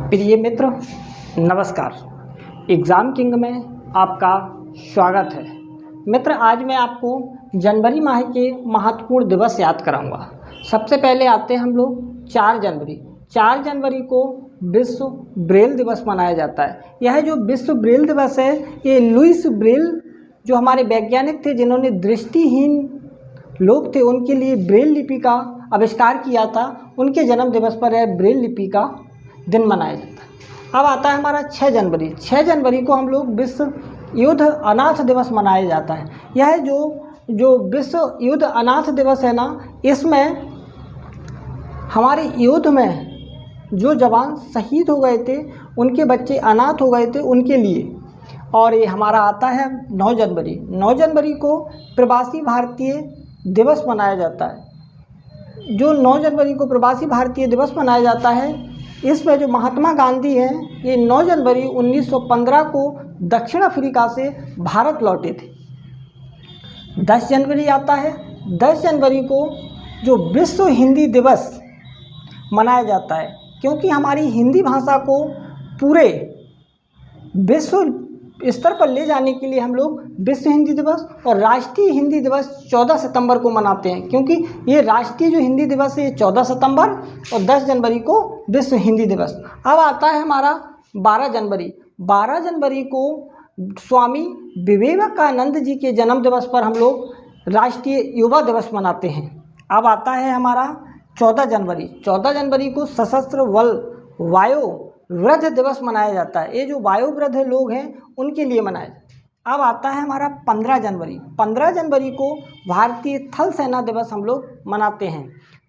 प्रिय मित्र, नमस्कार। Exam king में आपका स्वागत है। मित्र, आज मैं आपको जनवरी माह के महत्वपूर्ण दिवस याद कराऊंगा। सबसे पहले आते हैं हम लोग 4 जनवरी। 4 जनवरी को विश्व ब्रेल दिवस मनाया जाता है। यह जो विश्व ब्रेल दिवस है, ये लुईस ब्रेल जो हमारे वैज्ञानिक थे, जिन्होंने दृष्टिहीन लोग थे उनके लिए ब्रेल लिपि का आविष्कार किया था, उनके जन्म दिवस पर यह ब्रेल लिपि का दिन मनाया जाता है। अब आता है हमारा 6 जनवरी। 6 जनवरी को हम लोग विश्व युद्ध अनाथ दिवस मनाया जाता है। यह जो विश्व युद्ध अनाथ दिवस है ना, इसमें हमारे युद्ध में जो जवान शहीद हो गए थे, उनके बच्चे अनाथ हो गए थे, उनके लिए। और ये हमारा आता है 9 जनवरी। 9 जनवरी को प्रवासी भारतीय दिवस मनाया जाता है। जो 9 जनवरी को प्रवासी भारतीय दिवस मनाया जाता है, इसमें जो महात्मा गांधी हैं, ये 9 जनवरी 1915 को दक्षिण अफ्रीका से भारत लौटे थे। 10 जनवरी आता है। 10 जनवरी को जो विश्व हिंदी दिवस मनाया जाता है, क्योंकि हमारी हिंदी भाषा को पूरे विश्व स्तर पर ले जाने के लिए हम लोग विश्व हिंदी दिवस और राष्ट्रीय हिंदी दिवस 14 सितंबर को मनाते हैं। क्योंकि ये राष्ट्रीय जो हिंदी दिवस है, ये 14 सितंबर और 10 जनवरी को विश्व हिंदी दिवस। अब आता है हमारा 12 जनवरी। 12 जनवरी को स्वामी विवेकानंद जी के जन्म दिवस पर हम लोग राष्ट्रीय युवा दिवस मनाते हैं। अब आता है हमारा 14 जनवरी। 14 जनवरी को सशस्त्र बल वायु वृद्ध दिवस मनाया जाता है। ये जो वायु वृद्ध लोग हैं, उनके लिए मनाया जाता है। अब आता है हमारा 15 जनवरी। 15 जनवरी को भारतीय थल सेना दिवस हम लोग मनाते हैं।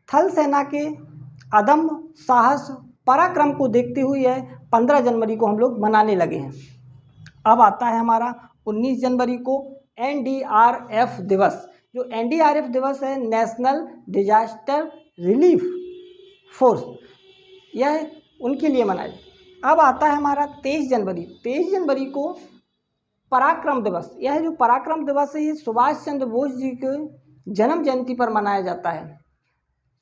थल सेना के अदम्य साहस पराक्रम को देखते हुए यह 15 जनवरी को हम लोग मनाने लगे हैं। अब आता है हमारा 19 जनवरी को NDRF दिवस। जो NDRF दिवस है, नेशनल डिजास्टर रिलीफ फोर्स, यह उनके लिए मनाया। अब आता है हमारा 23 जनवरी। 23 जनवरी को पराक्रम दिवस। यह जो पराक्रम दिवस है, ये सुभाष चंद्र बोस जी के जन्म जयंती पर मनाया जाता है।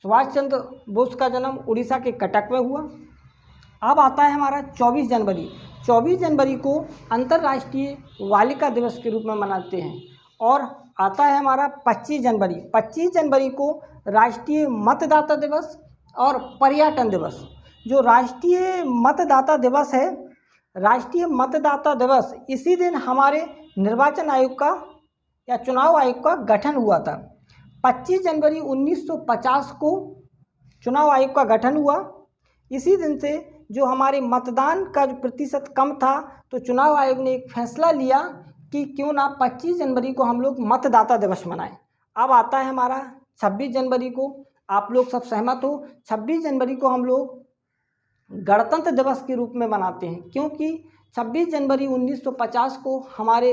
सुभाष चंद्र बोस का जन्म उड़ीसा के कटक में हुआ। अब आता है हमारा 24 जनवरी। 24 जनवरी को अंतर्राष्ट्रीय बालिका दिवस के रूप में मनाते हैं। और आता है हमारा 25 जनवरी। 25 जनवरी को राष्ट्रीय मतदाता दिवस और पर्यटन दिवस। जो राष्ट्रीय मतदाता दिवस है, राष्ट्रीय मतदाता दिवस, इसी दिन हमारे निर्वाचन आयोग का या चुनाव आयोग का गठन हुआ था। 25 जनवरी 1950 को चुनाव आयोग का गठन हुआ। इसी दिन से जो हमारे मतदान का जो प्रतिशत कम था, तो चुनाव आयोग ने एक फैसला लिया कि क्यों ना 25 जनवरी को हम लोग मतदाता दिवस मनाएं। अब आता है हमारा 26 जनवरी को। आप लोग सब सहमत हो, 26 जनवरी को हम लोग गणतंत्र दिवस के रूप में मनाते हैं। क्योंकि 26 जनवरी 1950 को हमारे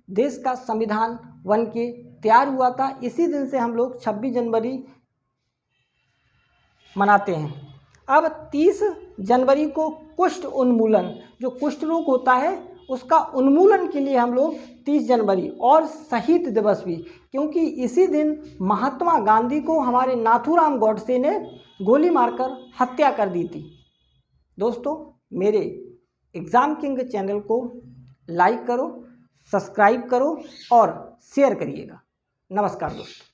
देश का संविधान बन के तैयार हुआ था। इसी दिन से हम लोग 26 जनवरी मनाते हैं। अब 30 जनवरी को कुष्ठ उन्मूलन, जो कुष्ठ रोग होता है, उसका उन्मूलन के लिए हम लोग 30 जनवरी और शहीद दिवस भी, क्योंकि इसी दिन महात्मा गांधी को हमारे नाथूराम गॉडसे ने गोली मारकर हत्या कर दी थी। दोस्तों, मेरे एग्ज़ाम किंग चैनल को लाइक करो, सब्सक्राइब करो और शेयर करिएगा। नमस्कार दोस्तों।